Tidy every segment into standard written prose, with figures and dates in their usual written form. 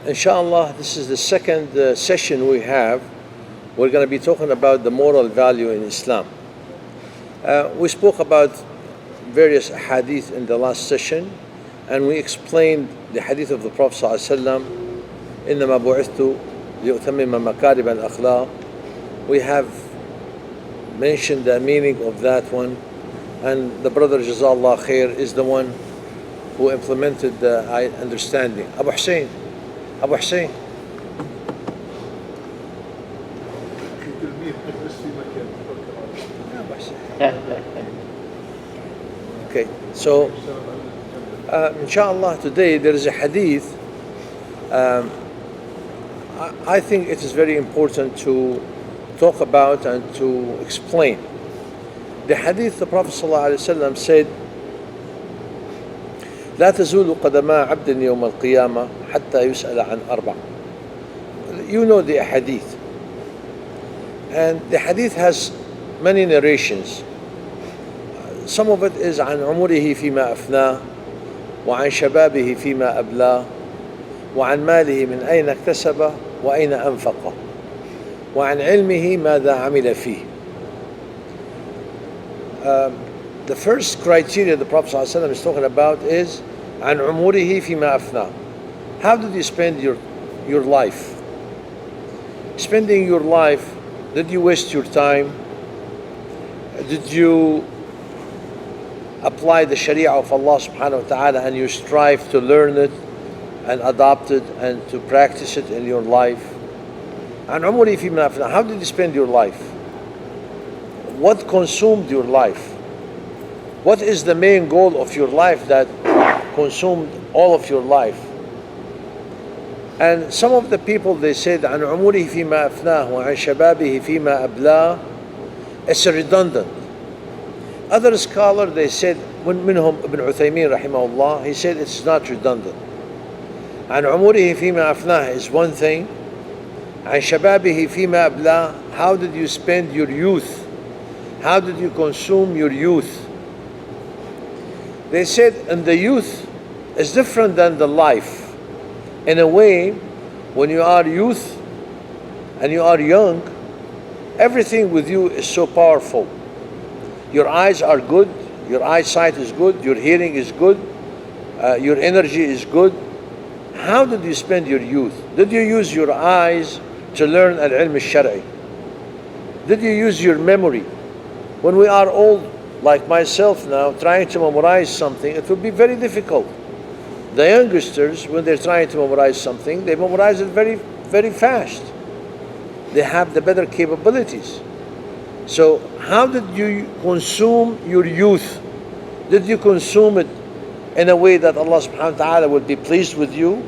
Inshallah, this is the second session we have. We're going to be talking about the moral value in Islam. We spoke about various hadith in the last session, and we explained the hadith of the Prophet ﷺ, إنما بعثت لأتمم مكارم الأخلاق. We have mentioned the meaning of that one, and the brother Jazallah Khair is the one who implemented the understanding. Abu Hussein. Okay, so inshallah today there is a hadith. I think it is very important to talk about and to explain. The hadith, the Prophet ﷺ said, لا تزول قدما عبد يوم القيامة حتى يسأل عن أربع. You know the hadith, and the hadith has many narrations. Some of it is عن عمره فيما أفناه وعن شبابه فيما أبلاه وعن ماله من أين اكتسبه وأين أنفقه وعن علمه ماذا عمل فيه. The first criteria the Prophet ﷺ is talking about is عن عمره فيما أفناه. How did you spend your life? Spending your life, did you waste your time? Did you apply the Sharia of Allah subhanahu wa ta'ala and you strive to learn it and adopt it and to practice it in your life? عن عمره فيما أفناه. How did you spend your life? What consumed your life? What is the main goal of your life that consumed all of your life? And some of the people, they said عن عمره فيما أفناه وعن شبابه فيما أبلاه. It's redundant. Other scholar, they said, منهم ابن عثيمين رحمه الله, he said it's not redundant. عن عمره فيما أفناه is one thing. عن شبابه فيما أبلاه, how did you spend your youth? How did you consume your youth? They said, and the youth is different than the life. In a way, when you are youth and you are young, everything with you is so powerful. Your eyes are good, your eyesight is good, your hearing is good, your energy is good. How did you spend your youth? Did you use your eyes to learn al-ilm al-shar'i? Did you use your memory? When we are old, like myself now, trying to memorize something, it will be very difficult. The youngsters, when they're trying to memorize something, they memorize it very, very fast. They have the better capabilities. So how did you consume your youth? Did you consume it in a way that Allah subhanahu wa ta'ala will be pleased with you?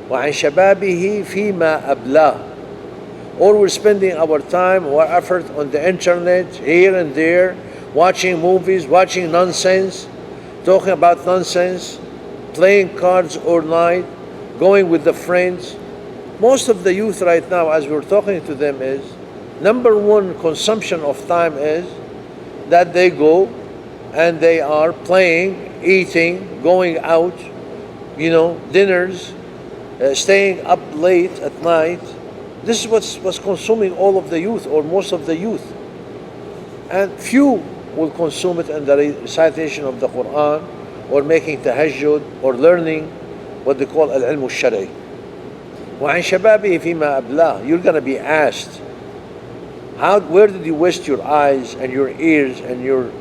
وَعَنْ شَبَابِهِ فِيمَا أَبْلَاهُ. Or we're spending our time or effort on the internet, here and there, watching movies, watching nonsense, talking about nonsense, playing cards all night, going with the friends. Most of the youth right now, as we're talking to them, is number one consumption of time is that they go and they are playing, eating, going out, dinners, staying up late at night. This is what's consuming all of the youth, or most of the youth. And few will consume it in the recitation of the Quran, or making tahajjud, or learning what they call al-ilm al-shar'i. وَعَنْ شَبَابِهِ فِيمَا أَبْلَاهُ. You're going to be asked, where did you waste your eyes and your ears and your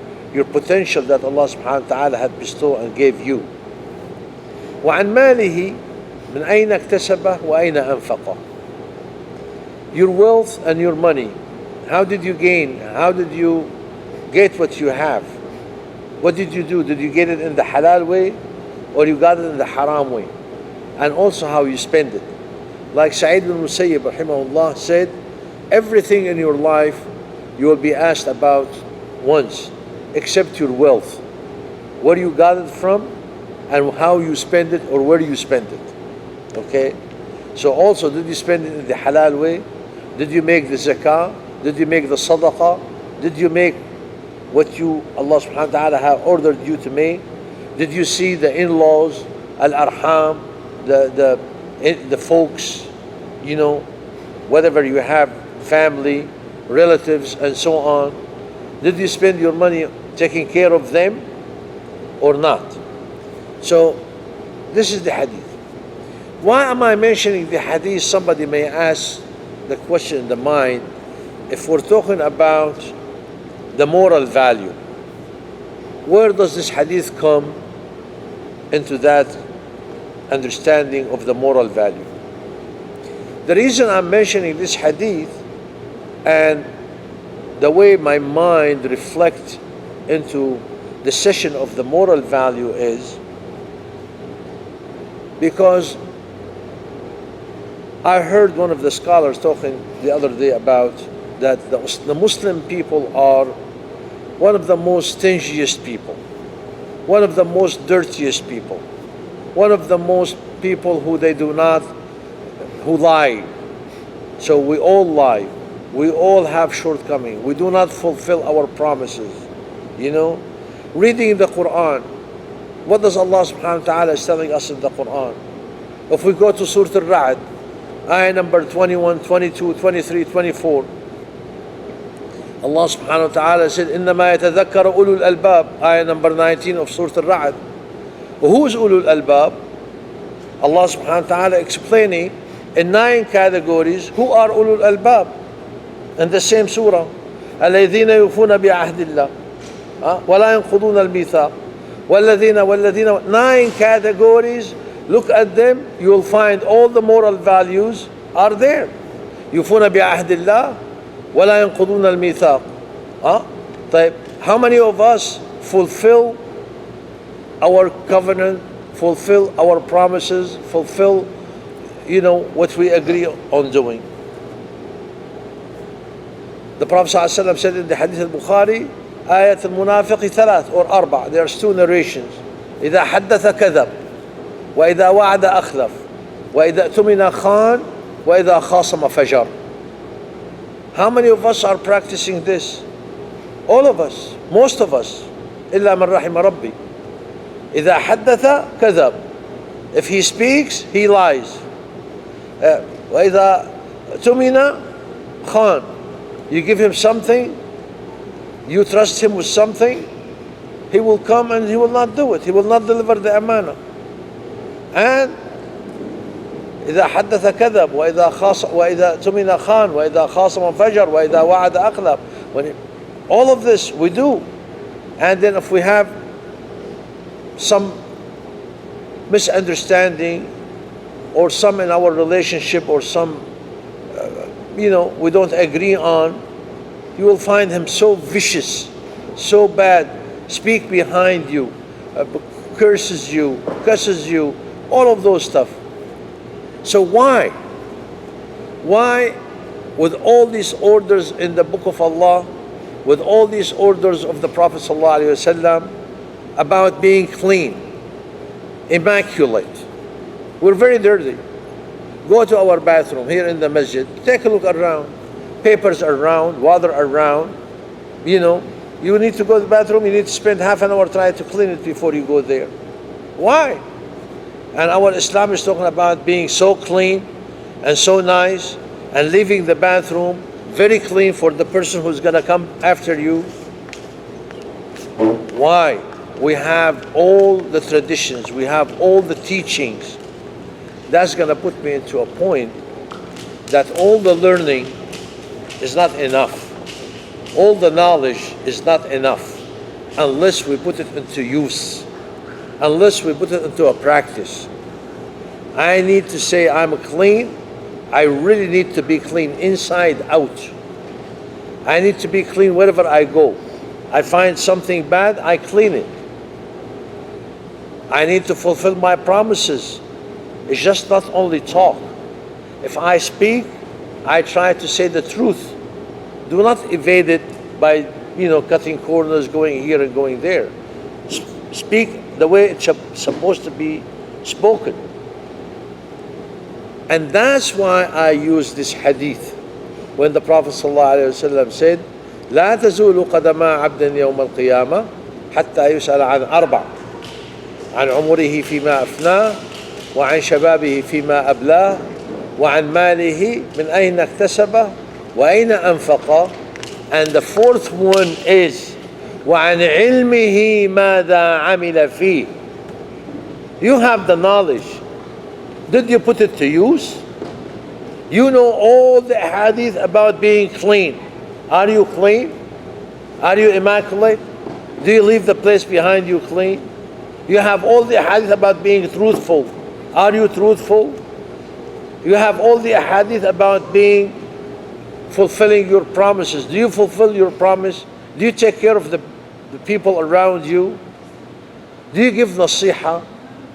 potential that Allah subhanahu wa ta'ala had bestowed and gave you? وَعَنْ مَالِهِ مِنْ أَيْنَ اكْتَسَبَهُ وَأَيْنَ أَنْفَقَهُ. Your wealth and your money, how did you gain? How did you get what you have? What did you do? Did you get it in the halal way, or you got it in the haram way? And also how you spend it. Like Sa'id bin Musayyib rahimahullah said, everything in your life you will be asked about once, except your wealth. Where you got it from, and how you spend it, or where you spend it. Okay? So also, did you spend it in the halal way? Did you make the zakah? Did you make the sadaqah? Did you make what Allah subhanahu wa ta'ala have ordered you to make? Did you see the in-laws, al-arham, the the folks, you know, whatever you have, family, relatives, and so on, did you spend your money taking care of them or not? So this is the hadith. Why am I mentioning the hadith? Somebody may ask the question in the mind, if we're talking about the moral value, where does this hadith come into that understanding of the moral value? The reason I'm mentioning this hadith and the way my mind reflects into the session of the moral value is because I heard one of the scholars talking the other day about that the Muslim people are one of the most stingiest people, one of the most dirtiest people, one of the most people who lie. So we all lie. We all have shortcomings. We do not fulfill our promises. You know, reading the Quran, what does Allah subhanahu wa ta'ala is telling us in the Quran? If we go to Surah Al-Ra'd, ayah number 21, 22, 23, 24, Allah subhanahu wa ta'ala said, إِنَّمَا يَتَذَكَّرُ أُولُو الْأَلْبَابِ, ayah number 19 of Surah Al-Ra'd. Who is أُولُو الْأَلْبَابِ? Allah subhanahu wa ta'ala explaining in 9 categories who are أُولُو الْأَلْبَابِ in the same surah. الَّذِينَ يُوفُونَ بِعَهْدِ اللَّهِ وَلَا يَنْقُضُونَ الْمِيثَاقَ وَالَّذِينَ 9 categories. Look at them, you will find all the moral values are there. يُوفُونَ بِعَهْدِ اللَّهِ وَلَا يَنْقُضُونَ الْمِيثَاقَ. طيب, how many of us fulfill our covenant, fulfill our promises, fulfill, you know, what we agree on doing? The Prophet ﷺ said in the Hadith al-Bukhari, آية المنافق 3 or 4. There's 2 narrations. إذا حدث كذب وإذا وعد أخلف وإذا اؤتمن خان وإذا خاصم فجر. How many of us are practicing this? All of us, most of us, إلا من رحم ربي. إذا حدث كذب. If he speaks, he lies. وإذا اؤتمن خان. You give him something, you trust him with something, he will come and he will not do it. He will not deliver the amana. And إذا حدث كذب وإذا اؤتمن خان وإذا خاصم فجر وإذا وعد أخلف. All of this we do. And then if we have some misunderstanding or some in our relationship or some you know, we don't agree on, you will find him so vicious, so bad, speak behind you, curses you, cusses you, all of those stuff. So why? Why, with all these orders in the book of Allah, with all these orders of the Prophet ﷺ about being clean, immaculate, we're very dirty. Go to our bathroom here in the masjid, take a look around, papers around, water around, you know, you need to go to the bathroom, you need to spend half an hour trying to clean it before you go there. Why? And our Islam is talking about being so clean and so nice and leaving the bathroom very clean for the person who's going to come after you. Why? We have all the traditions, we have all the teachings. That's going to put me into a point that all the learning is not enough. All the knowledge is not enough unless we put it into use, unless we put it into a practice. I need to say I'm clean. I really need to be clean inside out. I need to be clean wherever I go. I find something bad, I clean it. I need to fulfill my promises. It's just not only talk. If I speak, I try to say the truth. Do not evade it by, you know, cutting corners, going here and going there. Speak the way it's supposed to be spoken. And that's why I use this hadith. When the Prophet ﷺ said, لا تزول قدما عبد يوم القيامة حتى يسأل عن 4: عن عمره فيما أفناه وعن شبابه فيما أبلاه وعن ماله من أين اكتسبه وأين أنفقه. And the fourth one is وعن علمه ماذا عمل فيه. You have the knowledge. Did you put it to use? You know all the hadith about being clean. Are you clean? Are you immaculate? Do you leave the place behind you clean? You have all the hadith about being truthful. Are you truthful? You have all the hadith about being fulfilling your promises. Do you fulfill your promise? Do you take care of the people around you? Do you give nasiha?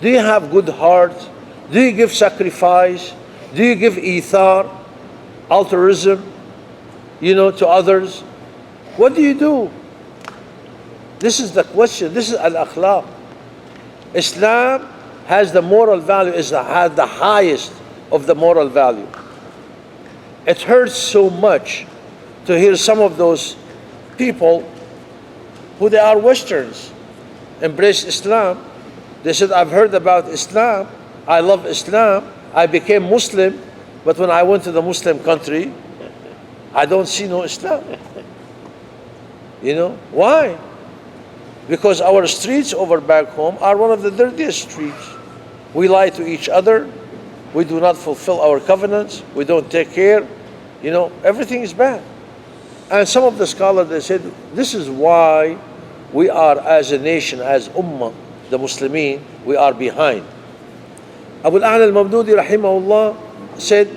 Do you have good heart? Do you give sacrifice? Do you give ithar, altruism, to others? What do you do? This is the question. This is al-akhlaq. Islam has the moral value, has the highest of the moral value. It hurts so much to hear some of those people who they are Westerns embrace Islam. They said, I've heard about Islam, I love Islam, I became Muslim, but when I went to the Muslim country, I don't see no Islam. Why? Because our streets over back home are one of the dirtiest streets. We lie to each other, we do not fulfill our covenants, we don't take care, everything is bad. And some of the scholars, they said, this is why we are as a nation, as ummah, the Muslimin, we are behind. Abu al-A'la al-Mawdudi rahimahullah said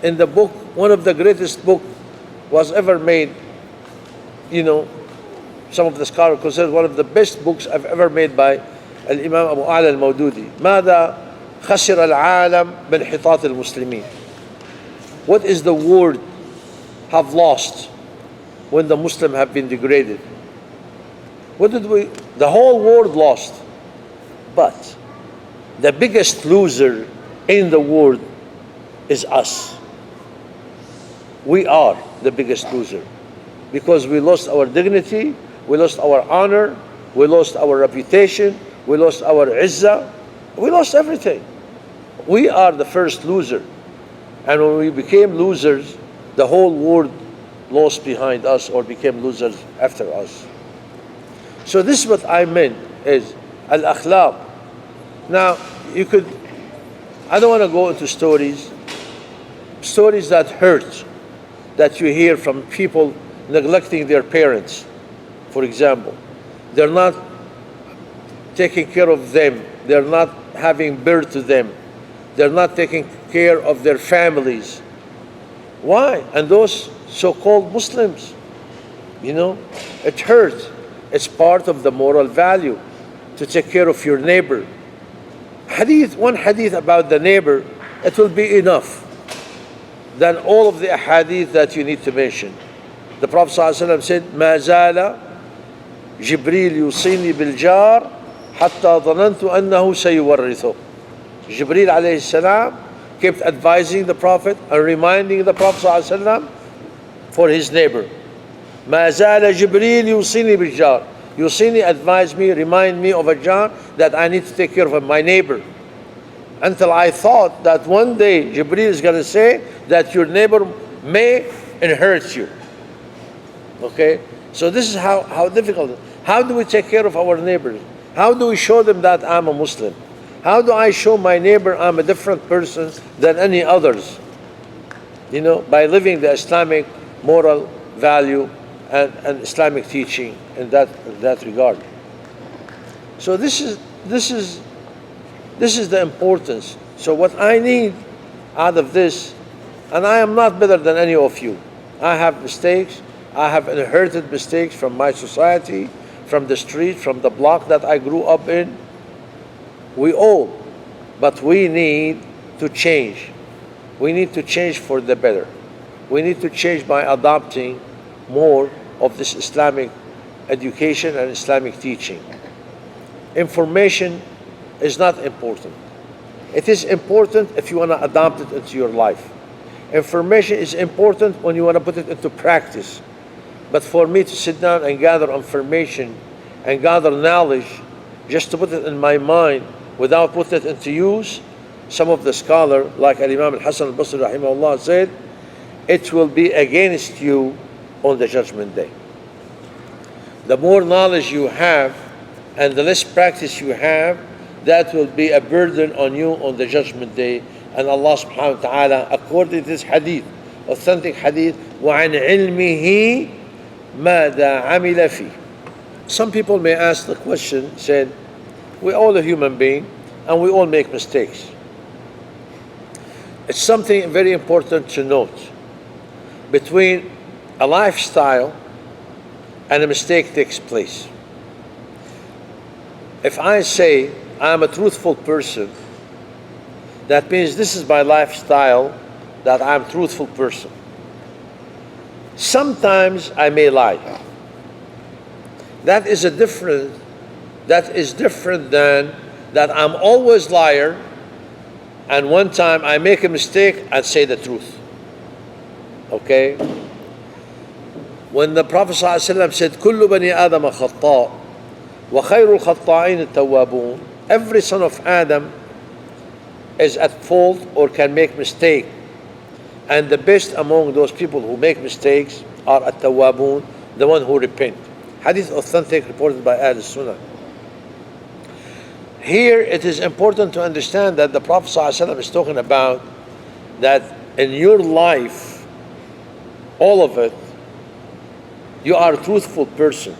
in the book, one of the greatest book was ever made, some of the scholars consider one of the best books I've ever made by Al-Imam Abu A'la al-Mawdudi. ماذا خسر العالم بانحطاط المسلمين. What is the world have lost when the Muslims have been degraded? The whole world lost. But the biggest loser in the world is us. We are the biggest loser because we lost our dignity, we lost our honor, we lost our reputation, we lost our izzah, we lost everything. We are the first loser. And when we became losers, the whole world lost behind us or became losers after us. So this is what I meant is al-akhlaq. Now, I don't want to go into stories that hurt, that you hear from people neglecting their parents, for example. They're not taking care of them. They're not having birth to them. They're not taking care of their families. Why? And those so-called Muslims, it hurts. It's part of the moral value to take care of your neighbor. One hadith about the neighbor, it will be enough than all of the hadith that you need to mention. The Prophet ﷺ said, ما زال جبريل يوصيني بالجار حتى ظننت أنه سيورثه. Jibreel alayhi salam kept advising the Prophet and reminding the Prophet ﷺ for his neighbor. ما زال جبريل يوصيني بالجار. Yusini advised me, remind me of a jar that I need to take care of my neighbor. Until I thought that one day Jibreel is going to say that your neighbor may inherit you. Okay? So this is how difficult it is. How do we take care of our neighbors? How do we show them that I'm a Muslim? How do I show my neighbor I'm a different person than any others? By living the Islamic moral value and Islamic teaching in that regard. So this is the importance. So what I need out of this, and I am not better than any of you. I have mistakes. I have inherited mistakes from my society, from the street, from the block that I grew up in. We all, but we need to change. We need to change for the better. We need to change by adopting more of this Islamic education and Islamic teaching. Information is not important. It is important if you want to adopt it into your life. Information is important when you want to put it into practice. But for me to sit down and gather information and gather knowledge just to put it in my mind without putting it into use, some of the scholar, like Imam al-Hasan al-Basri rahimahullah, said, it will be against you on the judgment day. The more knowledge you have and the less practice you have, that will be a burden on you on the judgment day. And Allah subhanahu wa ta'ala, according to this hadith, authentic hadith, وَعَنْ عِلْمِهِ مَاذَا عَمِلَ فِيهِ. Some people may ask the question, said, we're all a human being and we all make mistakes. It's something very important to note between a lifestyle and a mistake takes place. If I say I'm a truthful person, that means this is my lifestyle, that I'm a truthful person. Sometimes I may lie. That is different than that I'm always liar and one time I make a mistake and say the truth. Okay? When the Prophet ﷺ said, كل بني آدم خطاء وخير الخطائين التوابون, every son of Adam is at fault or can make mistake, and the best among those people who make mistakes are at-tawwabun, the one who repent. Hadith authentic, reported by Ahl-Sunnah. Here it is important to understand that the Prophet ﷺ is talking about that in your life, all of it, you are a truthful person,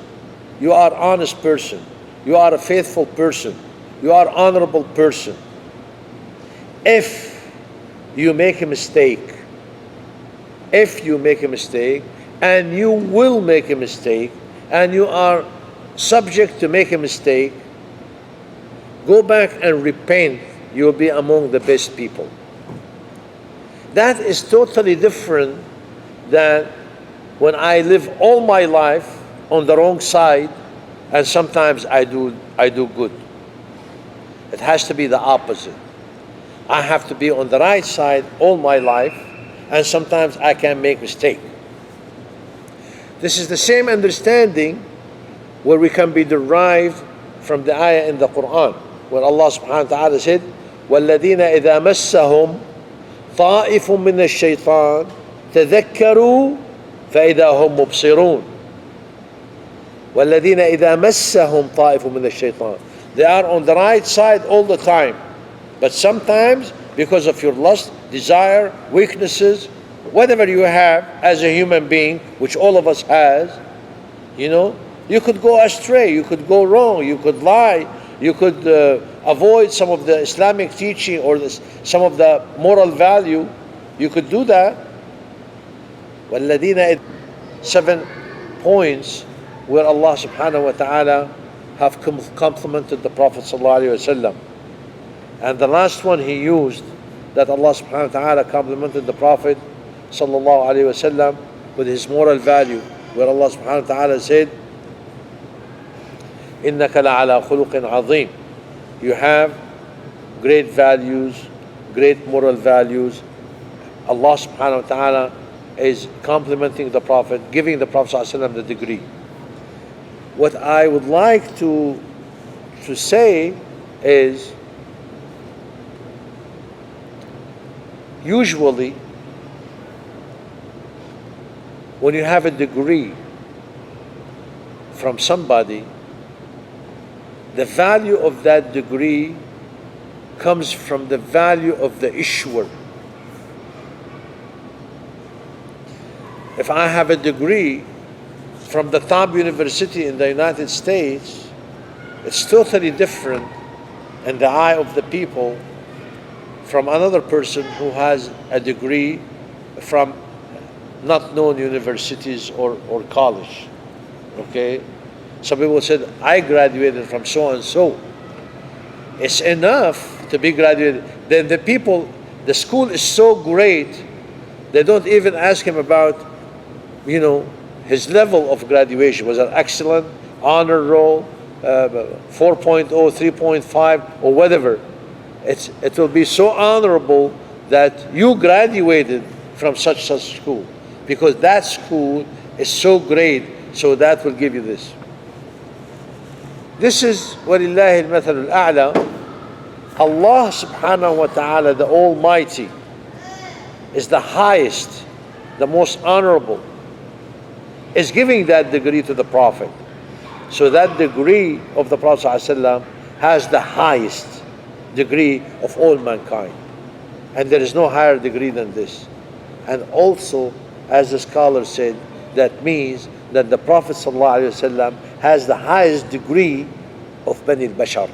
you are an honest person, you are a faithful person, you are an honorable person. If you make a mistake, and you will make a mistake, and you are subject to make a mistake, go back and repent, you will be among the best people. That is totally different than when I live all my life on the wrong side and sometimes I do good. It has to be the opposite. I have to be on the right side all my life and sometimes I can make mistake. This is the same understanding where we can be derived from the ayah in the Quran where Allah subhanahu wa ta'ala said, وَالَّذِينَ إِذَا مَسَّهُمْ طَائِفٌ مِّنَ الشَّيْطَانِ تَذَكَّرُوا فَإِذَا هُمْ مُبْصِرُونَ. وَالَّذِينَ إِذَا مَسَّهُمْ طَائِفٌ مِّنَ الشَّيْطَانِ. They are on the right side all the time. But sometimes, because of your lust, desire, weaknesses, whatever you have as a human being, which all of us has, you could go astray, you could go wrong, you could lie, you could avoid some of the Islamic teaching or some of the moral value. You could do that. وَالَّذِينَ 7 points where Allah subhanahu wa ta'ala have complimented the Prophet sallallahu alaihi wasallam. And the last one he used, that Allah subhanahu wa ta'ala complimented the Prophet sallallahu alaihi wasallam with his moral value, where Allah subhanahu wa ta'ala said, إِنَّكَ لَعَلَى خُلُقٍ عَظِيمٍ. You have great values, great moral values. Allah subhanahu wa ta'ala is complimenting the Prophet, giving the Prophet sallallahu alaihi wasallam the degree. What I would like to say is, usually when you have a degree from somebody, the value of that degree comes from the value of the issuer. If I have a degree from the top university in the United States, it's totally different in the eye of the people from another person who has a degree from not known universities or college. Okay? Some people said, I graduated from so and so. It's enough to be graduated. Then the school is so great, they don't even ask him about, his level of graduation. Was it excellent, honor roll, 4.0, 3.5, or whatever. It will be so honorable that you graduated from such school, because that school is so great, so that will give you this. This is وَلِلَّهِ الْمَثَلُ الْأَعْلَى. Allah subhanahu wa ta'ala, the Almighty, is the highest, the most honorable, is giving that degree to the Prophet. So that degree of the Prophet ﷺ has the highest degree of all mankind. And there is no higher degree than this. And also, as the scholar said, that means that the Prophet ﷺ has the highest degree of Bani al-Bashar,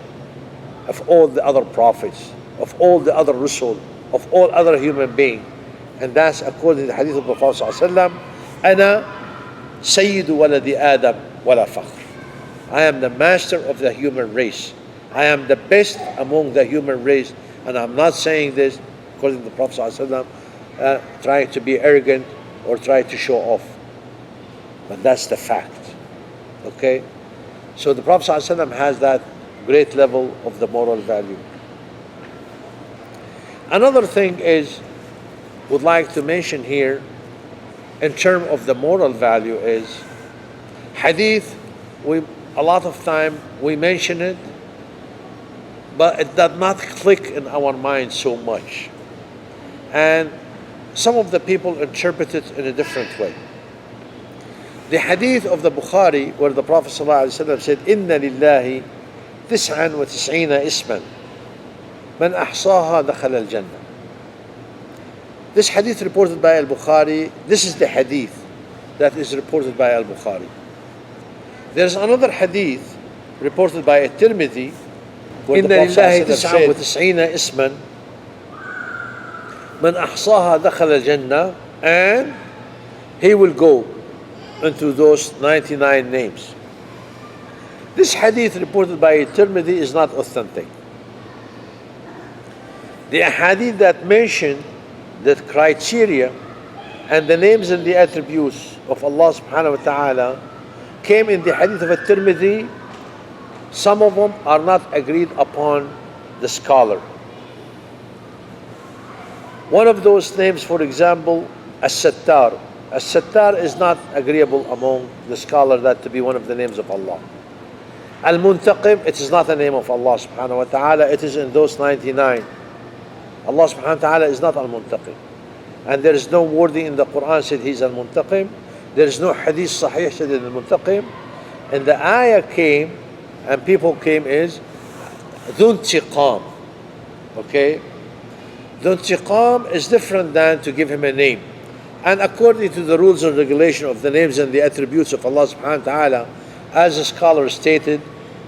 of all the other prophets, of all the other Rusul, of all other human beings. And that's according to the hadith of the Prophet ﷺ, أنا سيد ولد آدم ولا فخر. I am the master of the human race. I am the best among the human race. And I'm not saying this according to the Prophet ﷺ, trying to be arrogant or trying to show off. But that's the fact. Okay? So the Prophet ﷺ has that great level of the moral value. Another thing is, would like to mention here, in terms of the moral value, is hadith. A lot of time we mention it, but it does not click in our mind so much. And some of the people interpret it in a different way. The hadith of the Bukhari, where the Prophet ﷺ said, "Inna lillahi tis'an wa tis'ina isman, man ahsaha dakhala al-jannah." This hadith reported by al-Bukhari, this is the hadith that is reported by al-Bukhari. There's another hadith reported by al-Tirmidhi, where the Prophet said, وَتِسْعِينَ إِسْمًا مَنْ أَحْصَاهَا دَخَلَ الْجَنَّةِ, and he will go into those 99 names. This hadith reported by al-Tirmidhi is not authentic. The hadith that mentioned the criteria and the names and the attributes of Allah subhanahu wa ta'ala came in the hadith of al-Tirmidhi. Some of them are not agreed upon the scholar. One of those names, for example, as-Sattar. As-Sattar is not agreeable among the scholar that to be one of the names of Allah. Al-Muntaqim, it is not a name of Allah subhanahu wa ta'ala, it is in those 99. Allah subhanahu wa ta'ala is not al-Muntaqim. And there is no wording in the Quran said he's al-Muntaqim. There is no hadith sahih said in al-Muntaqim. And the ayah came, and people came is Dhun Tiqam. Okay? Dhun Tiqam is different than to give him a name. And according to the rules and regulation of the names and the attributes of Allah subhanahu wa ta'ala, as a scholar stated,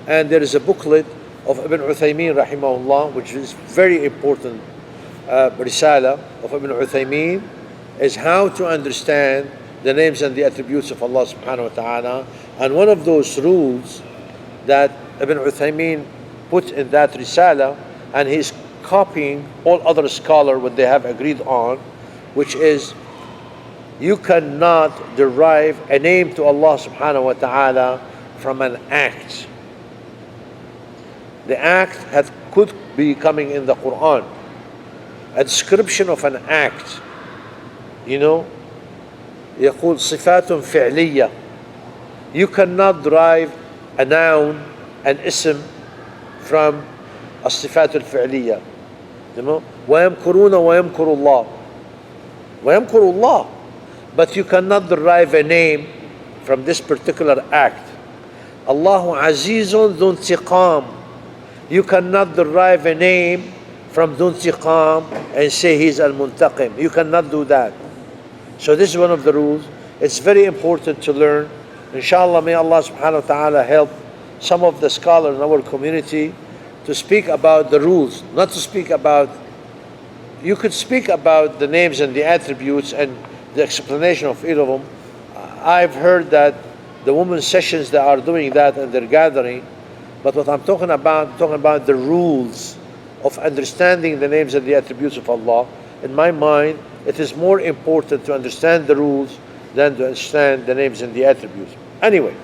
and there is a booklet of Ibn Uthaymeen rahimahullah, which is very important risala of Ibn Uthaymeen, is how to understand the names and the attributes of Allah subhanahu wa ta'ala. And one of those rules that Ibn Uthaymeen put in that risala, and he's copying all other scholars what they have agreed on, which is you cannot derive a name to Allah subhanahu wa ta'ala from an act. The act could be coming in the Quran. A description of an act, يقول صفات فعلية. You cannot derive a noun, an ism, from الصفات الفعلية. ويمكرون ويمكر الله. ويمكر الله. But you cannot derive a name from this particular act. Allahu Azizun Dhun Tiqam. You cannot derive a name from Dhun Tiqam and say he's al-Muntaqim. You cannot do that. So this is one of the rules. It's very important to learn. Inshallah, may Allah subhanahu wa ta'ala help some of the scholars in our community to speak about the rules, not to speak about, you could speak about the names and the attributes and the explanation of each of them. I've heard that the women's sessions, they are doing that and they're gathering. But what I'm talking about the rules of understanding the names and the attributes of Allah. In my mind, it is more important to understand the rules than to understand the names and the attributes. Anyway,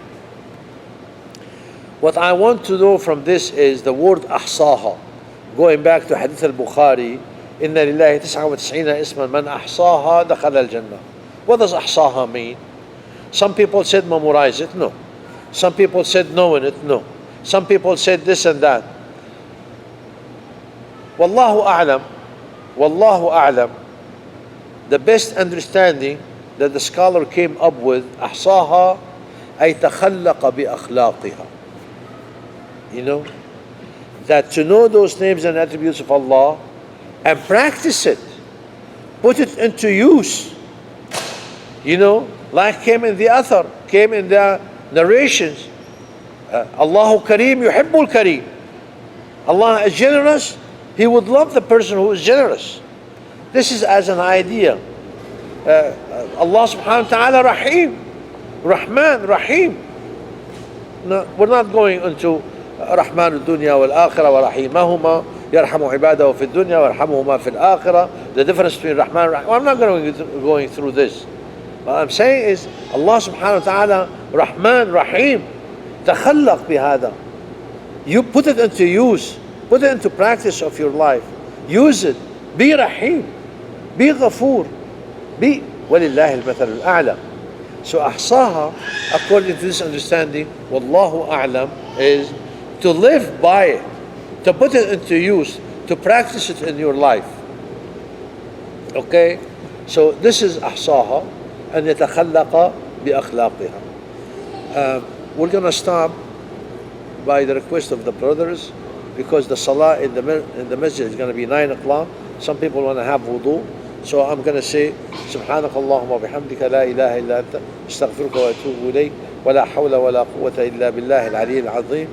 what I want to know from this is the word ahsaha. Going back to Hadith al-Bukhari, Inna lillahi 99 isman man ahsaha dakhala al-jannah. What does ahsaha mean? Some people said memorize it, no. Some people said know in it, no. Some people said this and that. والله أعلم, والله أعلم, the best understanding that the scholar came up with, أحصاها أي تخلق بأخلاقها. You know, that to know those names and attributes of Allah and practice it, put it into use, you know, like came in the athar, came in the narrations. Allahu Kareem yuhibbul Kareem. Allah is generous, He would love the person who is generous. This is as an idea. Allah subhanahu wa ta'ala Rahim, Rahman, Rahim. No, we're not going into Rahman al-Dunya wal-Akhirah wa Rahimahuma, Yarhamu ibadahu fi dunya wa Yarhamuhuma fi al-Akhirah. The difference between Rahman and Rahim. I'm not going through this. What I'm saying is Allah subhanahu wa ta'ala Rahman, Rahim. تخلق بهذا. You put it into use, put it into practice of your life. Use it. Be Rahim, be Ghafoor, be ولله المثل الأعلى. So أحصاها, according to this understanding, والله أعلم, is to live by it, to put it into use, to practice it in your life. Okay? So this is أحصاها, أن يتخلق بأخلاقها. We're going to stop by the request of the brothers, because the salah in the masjid is going to be 9 o'clock. Some people want to have wudu. So I'm going to say سبحانك اللهم وبحمدك لا إله إلا أنت استغفرك وأتوب إليك ولا حول ولا قوة إلا بالله العلي العظيم.